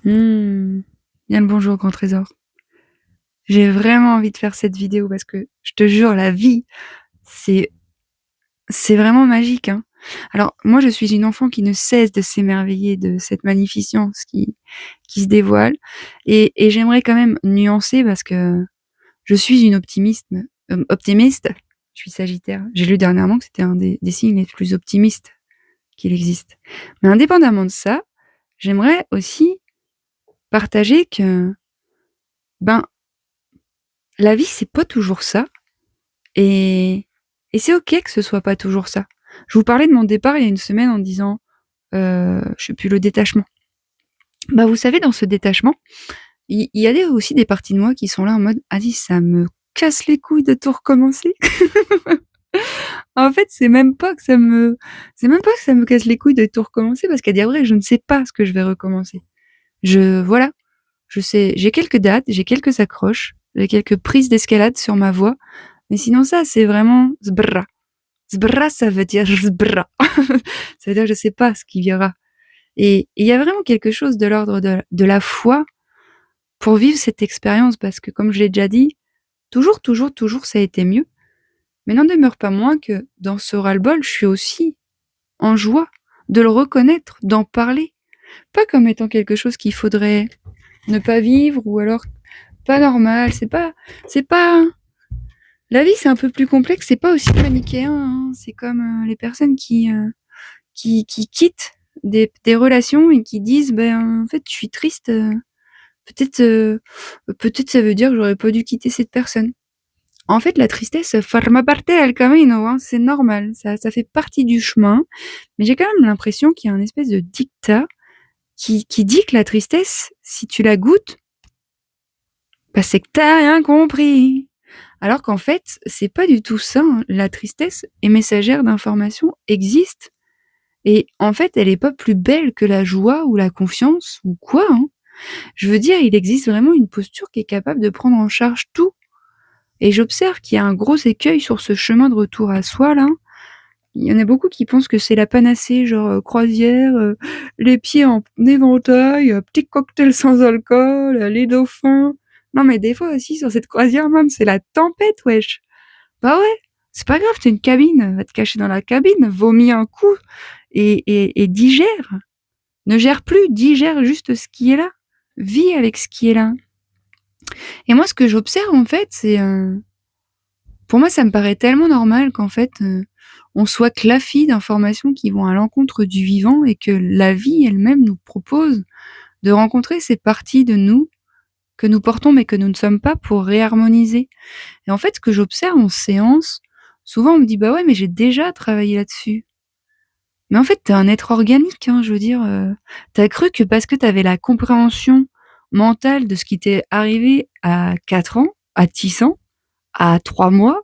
Bien le bonjour, grand trésor. J'ai vraiment envie de faire cette vidéo parce que je te jure, la vie, c'est c'est vraiment magique, hein. Alors, moi, je suis une enfant qui ne cesse de s'émerveiller de cette magnificence qui se dévoile et j'aimerais quand même nuancer parce que je suis une optimiste. Je suis Sagittaire. J'ai lu dernièrement que c'était un des signes les plus optimistes qu'il existe. Mais indépendamment de ça, j'aimerais aussi partager que, ben, la vie, c'est pas toujours ça. Et c'est OK que ce soit pas toujours ça. Je vous parlais de mon départ il y a une semaine en disant, je sais plus, le détachement. Bah, vous savez, dans ce détachement, il y a aussi des parties de moi qui sont là en mode: «Ah dis, ça me casse les couilles de tout recommencer». En fait, c'est même pas que ça me casse les couilles de tout recommencer parce qu'à dire vrai, je ne sais pas ce que je vais recommencer. Voilà, je sais, j'ai quelques dates, j'ai quelques accroches, j'ai quelques prises d'escalade sur ma voie, mais sinon ça, c'est vraiment zbra. Zbra, ça veut dire zbra. Ça veut dire je sais pas ce qu'il y aura. Et il y a vraiment quelque chose de l'ordre de la foi pour vivre cette expérience parce que comme je l'ai déjà dit, toujours, toujours, toujours ça a été mieux. Mais n'en demeure pas moins que dans ce ras-le-bol, je suis aussi en joie de le reconnaître, d'en parler. Pas comme étant quelque chose qu'il faudrait ne pas vivre ou alors pas normal. C'est pas, la vie c'est un peu plus complexe, c'est pas aussi manichéen, hein. C'est comme les personnes qui quittent des relations et qui disent ben en fait je suis triste, peut-être peut-être ça veut dire que j'aurais pas dû quitter cette personne. En fait la tristesse forma parte del camino, hein, c'est normal, ça fait partie du chemin, mais j'ai quand même l'impression qu'il y a un espèce de dictat qui dit que la tristesse, si tu la goûtes, bah c'est que t'as rien compris. Alors qu'en fait, c'est pas du tout ça, hein. La tristesse est messagère d'informations, existe. Et en fait, elle est pas plus belle que la joie ou la confiance ou quoi, hein. Je veux dire, il existe vraiment une posture qui est capable de prendre en charge tout. Et j'observe qu'il y a un gros écueil sur ce chemin de retour à soi, là. Il y en a beaucoup qui pensent que c'est la panacée, genre croisière, les pieds en éventail, petit cocktail sans alcool, les dauphins. Non mais des fois aussi sur cette croisière, man, c'est la tempête, wesh. Bah ouais, c'est pas grave, t'as une cabine, va te cacher dans la cabine, vomis un coup et digère. Ne gère plus, digère juste ce qui est là. Vis avec ce qui est là. Et moi, ce que j'observe, en fait, c'est... pour moi, ça me paraît tellement normal qu'en fait, on soit clafoué d'informations qui vont à l'encontre du vivant et que la vie elle-même nous propose de rencontrer ces parties de nous que nous portons mais que nous ne sommes pas pour réharmoniser. Et en fait, ce que j'observe en séance, souvent on me dit: «Bah ouais, mais j'ai déjà travaillé là-dessus». Mais en fait, tu es un être organique, hein, je veux dire, tu cru que parce que tu avais la compréhension mentale de ce qui t'est arrivé à 4 ans, à 10 ans, à 3 mois,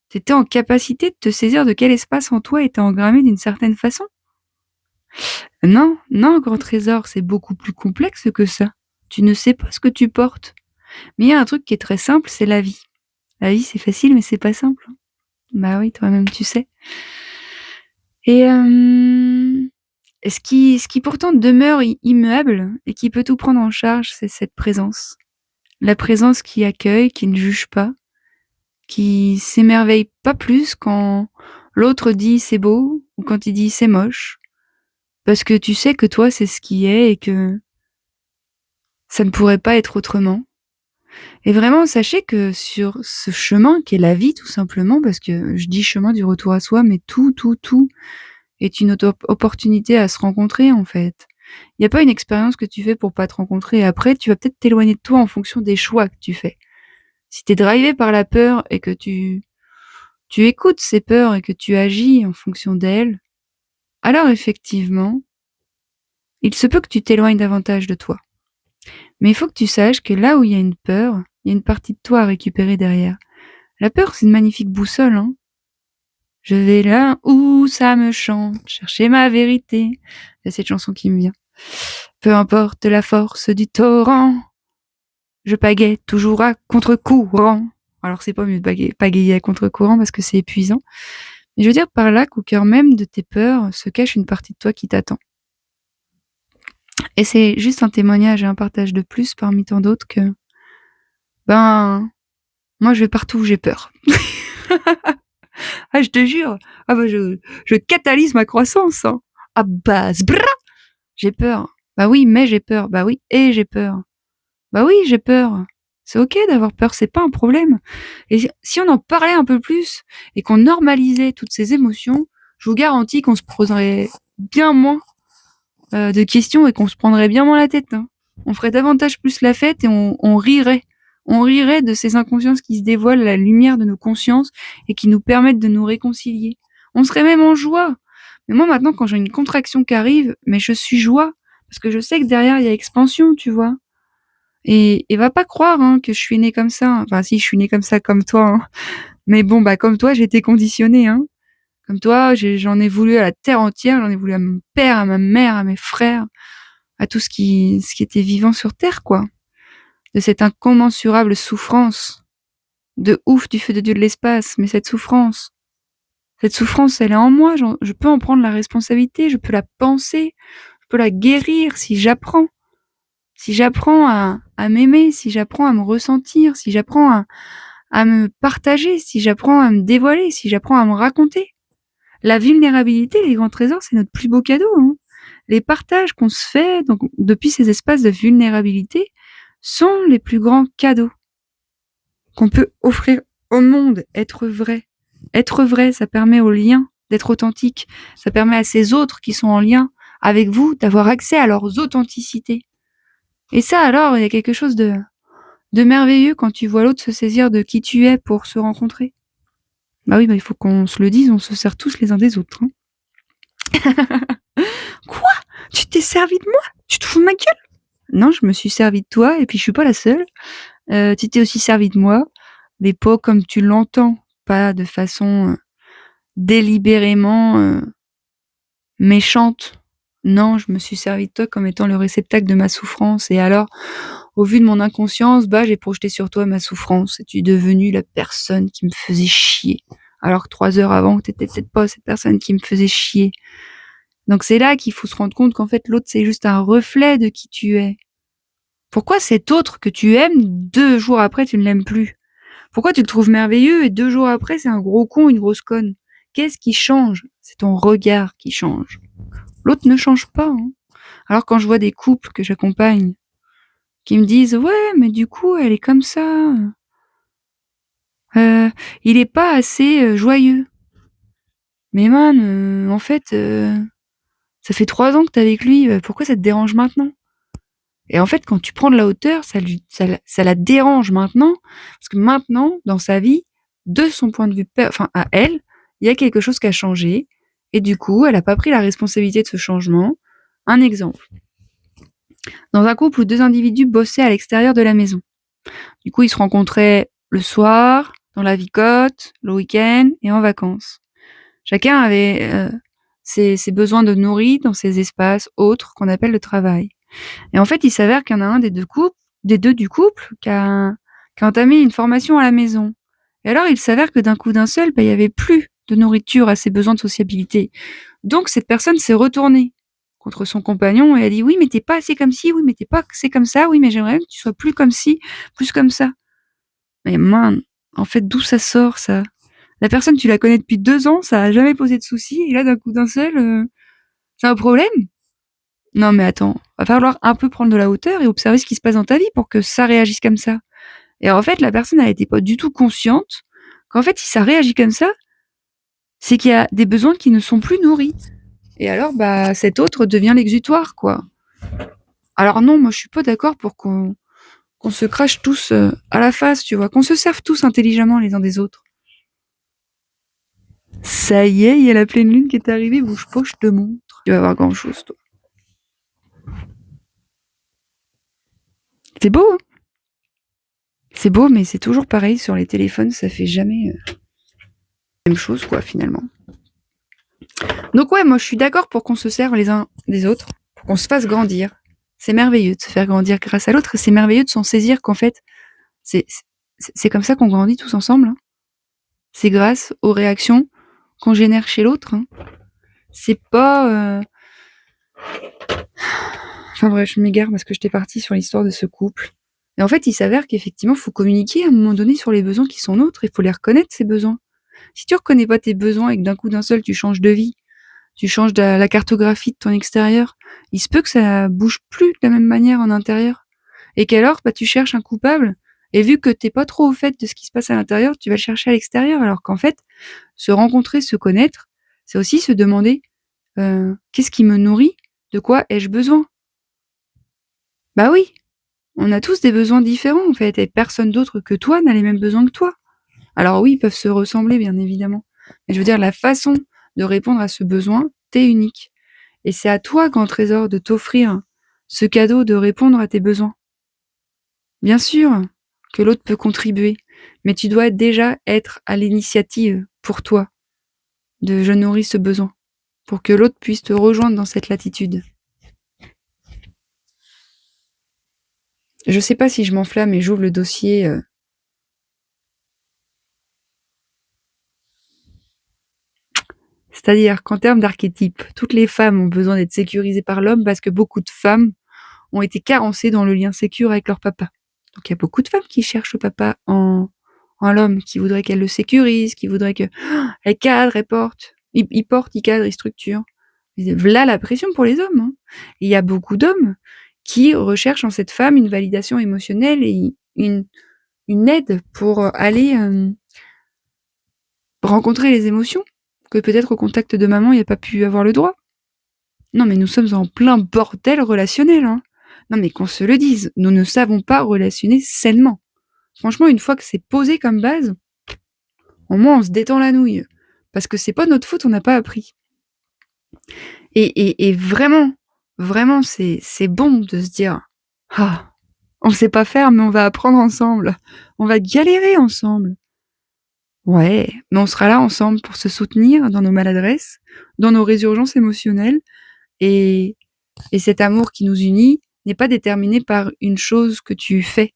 tu étais en capacité de te saisir de quel espace en toi était engrammé d'une certaine façon? Non, non, grand trésor, c'est beaucoup plus complexe que ça. Tu ne sais pas ce que tu portes. Mais il y a un truc qui est très simple, c'est la vie. La vie, c'est facile, mais c'est pas simple, hein. Bah oui, toi-même, tu sais. Et ce qui pourtant demeure immuable et qui peut tout prendre en charge, c'est cette présence. La présence qui accueille, qui ne juge pas, qui s'émerveille pas plus quand l'autre dit c'est beau ou quand il dit c'est moche. Parce que tu sais que toi, c'est ce qui est et que ça ne pourrait pas être autrement. Et vraiment, sachez que sur ce chemin qui est la vie tout simplement, parce que je dis chemin du retour à soi, mais tout est une opportunité à se rencontrer en fait. Il y a pas une expérience que tu fais pour pas te rencontrer. Après, tu vas peut-être t'éloigner de toi en fonction des choix que tu fais. Si tu es drivé par la peur et que tu écoutes ces peurs et que tu agis en fonction d'elles, alors effectivement, il se peut que tu t'éloignes davantage de toi. Mais il faut que tu saches que là où il y a une peur, il y a une partie de toi à récupérer derrière. La peur, c'est une magnifique boussole, hein. Je vais là où ça me chante, chercher ma vérité. C'est cette chanson qui me vient. Peu importe la force du torrent, je pagaie toujours à contre-courant. Alors c'est pas mieux de pagayer à contre-courant parce que c'est épuisant. Mais je veux dire par là qu'au cœur même de tes peurs se cache une partie de toi qui t'attend. Et c'est juste un témoignage et un partage de plus parmi tant d'autres que, ben, moi je vais partout où j'ai peur. Ah je te jure, ah bah je catalyse ma croissance, hein. À base, brrr, j'ai peur. Bah oui, mais j'ai peur. Bah oui, et j'ai peur. Bah oui, j'ai peur. C'est OK d'avoir peur, c'est pas un problème. Et si on en parlait un peu plus et qu'on normalisait toutes ces émotions, je vous garantis qu'on se poserait bien moins de questions et qu'on se prendrait bien moins la tête, hein. On ferait davantage plus la fête et on rirait. On rirait de ces inconsciences qui se dévoilent à la lumière de nos consciences et qui nous permettent de nous réconcilier. On serait même en joie. Mais moi maintenant, quand j'ai une contraction qui arrive, mais je suis joie parce que je sais que derrière il y a expansion, tu vois. Et va pas croire hein, que je suis née comme ça. Enfin si, je suis née comme ça comme toi. Hein. Mais bon, bah comme toi, j'ai été conditionnée. Hein. Comme toi, j'en ai voulu à la terre entière, j'en ai voulu à mon père, à ma mère, à mes frères, à tout ce qui était vivant sur terre, quoi. De cette incommensurable souffrance, de ouf du feu de Dieu de l'espace. Mais cette souffrance, elle est en moi. Je peux en prendre la responsabilité, je peux la penser, je peux la guérir si j'apprends. Si j'apprends à m'aimer, si j'apprends à me ressentir, si j'apprends à me partager, si j'apprends à me dévoiler, si j'apprends à me raconter. La vulnérabilité, les grands trésors, c'est notre plus beau cadeau. Hein. Les partages qu'on se fait donc, depuis ces espaces de vulnérabilité sont les plus grands cadeaux qu'on peut offrir au monde. Être vrai. Être vrai, ça permet aux liens d'être authentiques. Ça permet à ces autres qui sont en lien avec vous d'avoir accès à leurs authenticités. Et ça, alors, il y a quelque chose de merveilleux quand tu vois l'autre se saisir de qui tu es pour se rencontrer. Bah oui, bah il faut qu'on se le dise, on se sert tous les uns des autres. Hein. Quoi? Tu t'es servi de moi? Tu te fous de ma gueule? Non, je me suis servi de toi et puis je suis pas la seule. Tu t'es aussi servi de moi, mais pas comme tu l'entends, pas de façon délibérément méchante. Non, je me suis servi de toi comme étant le réceptacle de ma souffrance et alors, au vu de mon inconscience, bah j'ai projeté sur toi ma souffrance et tu es devenue la personne qui me faisait chier. Alors que 3 heures avant, t'étais peut-être pas cette personne qui me faisait chier. Donc c'est là qu'il faut se rendre compte qu'en fait l'autre c'est juste un reflet de qui tu es. Pourquoi cet autre que tu aimes, 2 jours après tu ne l'aimes plus? Pourquoi tu le trouves merveilleux et 2 jours après c'est un gros con, une grosse conne? Qu'est-ce qui change? C'est ton regard qui change. L'autre ne change pas. Hein. Alors quand je vois des couples que j'accompagne qui me disent ouais mais du coup elle est comme ça, il est pas assez joyeux. Mais man, en fait, ça fait 3 ans que t'es avec lui, pourquoi ça te dérange maintenant? Et en fait, quand tu prends de la hauteur, ça la dérange maintenant, parce que maintenant, dans sa vie, de son point de vue, enfin à elle, il y a quelque chose qui a changé, et du coup, elle n'a pas pris la responsabilité de ce changement. Un exemple. Dans un couple où 2 individus bossaient à l'extérieur de la maison. Du coup, ils se rencontraient le soir, dans la vicote, le week-end et en vacances. Chacun avait ses besoins de nourrir dans ces espaces autres qu'on appelle le travail. Et en fait, il s'avère qu'il y en a un des deux du couple qui a entamé une formation à la maison. Et alors, il s'avère que d'un coup d'un seul, il y avait plus de nourriture à ses besoins de sociabilité. Donc, cette personne s'est retournée contre son compagnon et a dit: «Oui, mais t'es pas assez comme ci, oui, mais t'es pas assez comme ça, oui, mais j'aimerais que tu sois plus comme ci, plus comme ça». Mais man, en fait, d'où ça sort ça? La personne, tu la connais depuis 2 ans, ça a jamais posé de soucis et là, d'un coup d'un seul, c'est un problème? Non mais attends, va falloir un peu prendre de la hauteur et observer ce qui se passe dans ta vie pour que ça réagisse comme ça. Et en fait, la personne, elle était pas du tout consciente qu'en fait, si ça réagit comme ça, c'est qu'il y a des besoins qui ne sont plus nourris. Et alors, bah, cet autre devient l'exutoire, quoi. Alors non, moi, je suis pas d'accord pour qu'on se crache tous à la face, tu vois, qu'on se serve tous intelligemment les uns des autres. Ça y est, il y a la pleine lune qui est arrivée, bouge pas, je te montre. Tu vas voir grand chose, toi. C'est beau, hein? C'est beau, mais c'est toujours pareil sur les téléphones, ça fait jamais la même chose, quoi, finalement. Donc ouais, moi je suis d'accord pour qu'on se serve les uns des autres, pour qu'on se fasse grandir. C'est merveilleux de se faire grandir grâce à l'autre, et c'est merveilleux de s'en saisir qu'en fait, c'est c'est comme ça qu'on grandit tous ensemble. Hein. C'est grâce aux réactions qu'on génère chez l'autre. Hein. C'est pas... Enfin bref, je m'égare parce que j'étais partie sur l'histoire de ce couple. Et en fait, il s'avère qu'effectivement, faut communiquer à un moment donné sur les besoins qui sont nôtres, il faut les reconnaître ces besoins. Si tu reconnais pas tes besoins et que d'un seul, tu changes de vie, tu changes de la cartographie de ton extérieur, il se peut que ça bouge plus de la même manière en intérieur. Et qu'alors, tu cherches un coupable, et vu que t'es pas trop au fait de ce qui se passe à l'intérieur, tu vas le chercher à l'extérieur, alors qu'en fait, se rencontrer, se connaître, c'est aussi se demander qu'est-ce qui me nourrit, de quoi ai-je besoin. Bah oui, on a tous des besoins différents en fait, et personne d'autre que toi n'a les mêmes besoins que toi. Alors oui, ils peuvent se ressembler bien évidemment, mais je veux dire la façon de répondre à ce besoin, t'es unique. Et c'est à toi, grand trésor, de t'offrir ce cadeau de répondre à tes besoins. Bien sûr que l'autre peut contribuer, mais tu dois déjà être à l'initiative pour toi de je nourris ce besoin, pour que l'autre puisse te rejoindre dans cette latitude. Je sais pas si je m'enflamme et j'ouvre le dossier. C'est-à-dire qu'en termes d'archétypes, toutes les femmes ont besoin d'être sécurisées par l'homme parce que beaucoup de femmes ont été carencées dans le lien sécure avec leur papa. Donc il y a beaucoup de femmes qui cherchent le papa en l'homme, qui voudraient qu'elle le sécurise, qui voudraient que elle cadre, elle porte. Il porte, il cadre, il structure. Là la pression pour les hommes. Hein. Il y a beaucoup d'hommes qui recherchent en cette femme une validation émotionnelle et une aide pour aller rencontrer les émotions que peut-être au contact de maman, il n'y a pas pu avoir le droit. Non, mais nous sommes en plein bordel relationnel. Hein. Non, mais qu'on se le dise, nous ne savons pas relationner sainement. Franchement, une fois que c'est posé comme base, au moins on se détend la nouille. Parce que c'est pas notre faute, on n'a pas appris. Et vraiment, vraiment, c'est bon de se dire ah, on sait pas faire, mais on va apprendre ensemble. On va galérer ensemble. Ouais, mais on sera là ensemble pour se soutenir dans nos maladresses, dans nos résurgences émotionnelles. Et, et cet amour qui nous unit n'est pas déterminé par une chose que tu fais,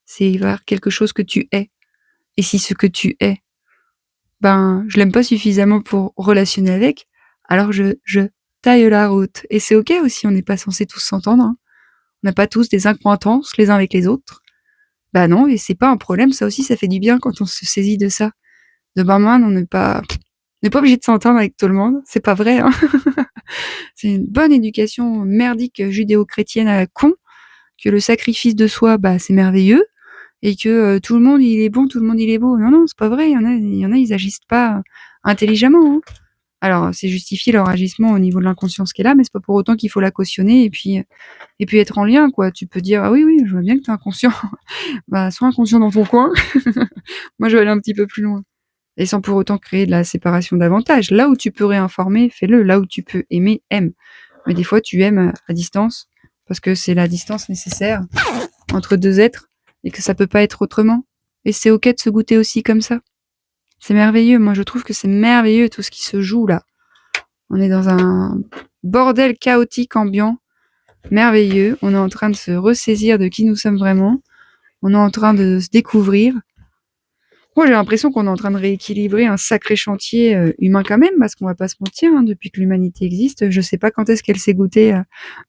c'est par quelque chose que tu es. Et si ce que tu es, je l'aime pas suffisamment pour relationner avec, alors je taille la route. Et c'est ok aussi, on n'est pas censé tous s'entendre. Hein. On n'a pas tous des accointances les uns avec les autres. Bah non, et c'est pas un problème, ça aussi, ça fait du bien quand on se saisit de ça. De barman, on n'est pas obligé de s'entendre avec tout le monde, c'est pas vrai. Hein. C'est une bonne éducation merdique judéo-chrétienne à la con, que le sacrifice de soi, c'est merveilleux, et que tout le monde il est bon, tout le monde il est beau. Non, non, c'est pas vrai. Il y en a, ils agissent pas intelligemment. Hein. Alors, c'est justifier leur agissement au niveau de l'inconscience qui est là, mais c'est pas pour autant qu'il faut la cautionner et puis être en lien, quoi. Tu peux dire, ah oui, oui, je vois bien que t'es inconscient. Sois inconscient dans ton coin. Moi, je vais aller un petit peu plus loin. Et sans pour autant créer de la séparation davantage. Là où tu peux réinformer, fais-le. Là où tu peux aimer, aime. Mais des fois, tu aimes à distance, parce que c'est la distance nécessaire entre deux êtres, et que ça peut pas être autrement. Et c'est ok de se goûter aussi comme ça. C'est merveilleux. Moi, je trouve que c'est merveilleux tout ce qui se joue là. On est dans un bordel chaotique ambiant, merveilleux. On est en train de se ressaisir de qui nous sommes vraiment. On est en train de se découvrir. Moi, j'ai l'impression qu'on est en train de rééquilibrer un sacré chantier humain quand même, parce qu'on va pas se mentir, hein, depuis que l'humanité existe, je sais pas quand est-ce qu'elle s'est goûtée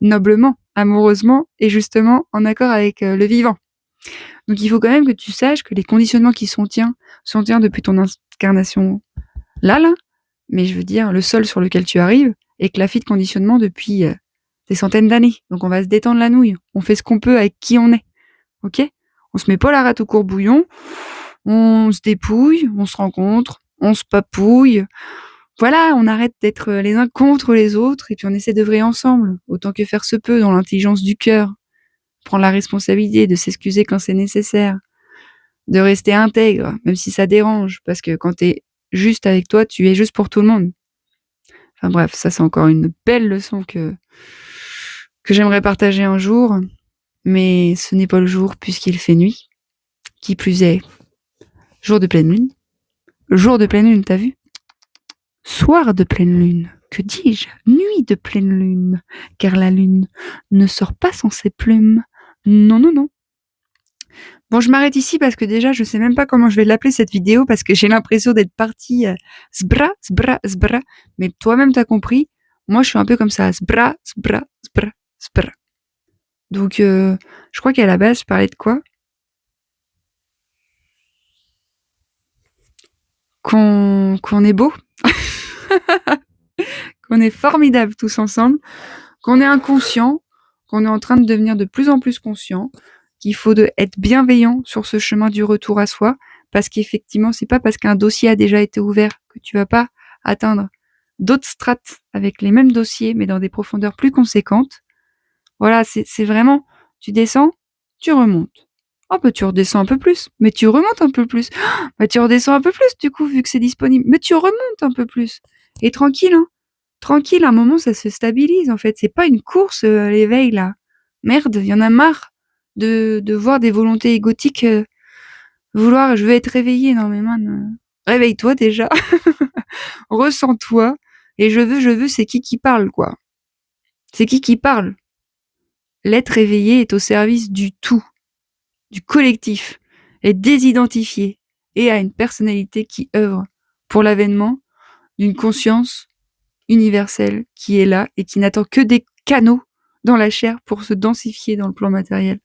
noblement, amoureusement, et justement en accord avec le vivant. Donc il faut quand même que tu saches que les conditionnements qui sont tiens depuis ton incarnation là, mais je veux dire le sol sur lequel tu arrives, est claffé de conditionnement depuis des centaines d'années. Donc on va se détendre la nouille, on fait ce qu'on peut avec qui on est, ok? On se met pas la rate au courbouillon, on se dépouille, on se rencontre, on se papouille. Voilà, on arrête d'être les uns contre les autres et puis on essaie d'œuvrer ensemble, autant que faire se peut, dans l'intelligence du cœur. Prendre la responsabilité de s'excuser quand c'est nécessaire, de rester intègre, même si ça dérange, parce que quand t'es juste avec toi, tu es juste pour tout le monde. Enfin bref, ça c'est encore une belle leçon que j'aimerais partager un jour, mais ce n'est pas le jour puisqu'il fait nuit. Qui plus est, jour de pleine lune. Jour de pleine lune, t'as vu? Soir de pleine lune, que dis-je? Nuit de pleine lune, car la lune ne sort pas sans ses plumes. Non, non, non. Bon, je m'arrête ici parce que déjà, je sais même pas comment je vais l'appeler cette vidéo parce que j'ai l'impression d'être partie sbra, sbra, sbra. Mais toi-même, t'as compris. Moi, je suis un peu comme ça, sbra, sbra, sbra, sbra. Donc, je crois qu'à la base, je parlais de quoi? Qu'on est beau, qu'on est formidable tous ensemble, qu'on est inconscient, qu'on est en train de devenir de plus en plus conscient, qu'il faut être bienveillant sur ce chemin du retour à soi, parce qu'effectivement, c'est pas parce qu'un dossier a déjà été ouvert que tu vas pas atteindre d'autres strates avec les mêmes dossiers, mais dans des profondeurs plus conséquentes. Voilà, c'est vraiment, tu descends, tu remontes. Oh, bah, tu redescends un peu plus, mais tu remontes un peu plus. Bah, tu redescends un peu plus, du coup, vu que c'est disponible, mais tu remontes un peu plus. Et tranquille, hein. Tranquille, à un moment, ça se stabilise, en fait. C'est pas une course, à l'éveil, là. Merde, il y en a marre de voir des volontés égotiques, vouloir, je veux être réveillée. Non, mais man, réveille-toi déjà. Ressens-toi. Et je veux, c'est qui parle, quoi. C'est qui parle. L'être éveillé est au service du tout, du collectif, est désidentifié et a une personnalité qui œuvre pour l'avènement d'une conscience universelle qui est là et qui n'attend que des canaux dans la chair pour se densifier dans le plan matériel.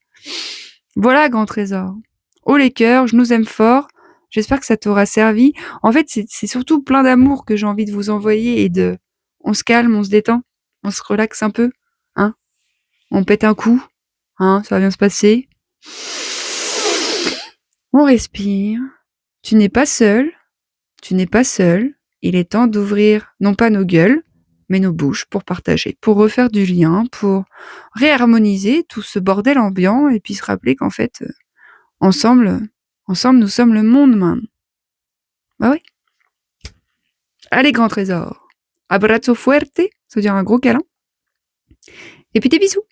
Voilà, grand trésor. Haut les cœurs, je nous aime fort. J'espère que ça t'aura servi. En fait, c'est surtout plein d'amour que j'ai envie de vous envoyer et de... On se calme, on se détend, on se relaxe un peu, hein. On pète un coup, hein, ça va bien se passer. On respire. Tu n'es pas seul. Tu n'es pas seul. Il est temps d'ouvrir non pas nos gueules, mais nos bouches pour partager, pour refaire du lien, pour réharmoniser tout ce bordel ambiant et puis se rappeler qu'en fait, ensemble, ensemble, nous sommes le monde, man. Bah oui. Allez, grand trésor. Abrazo fuerte, ça veut dire un gros câlin. Et puis des bisous.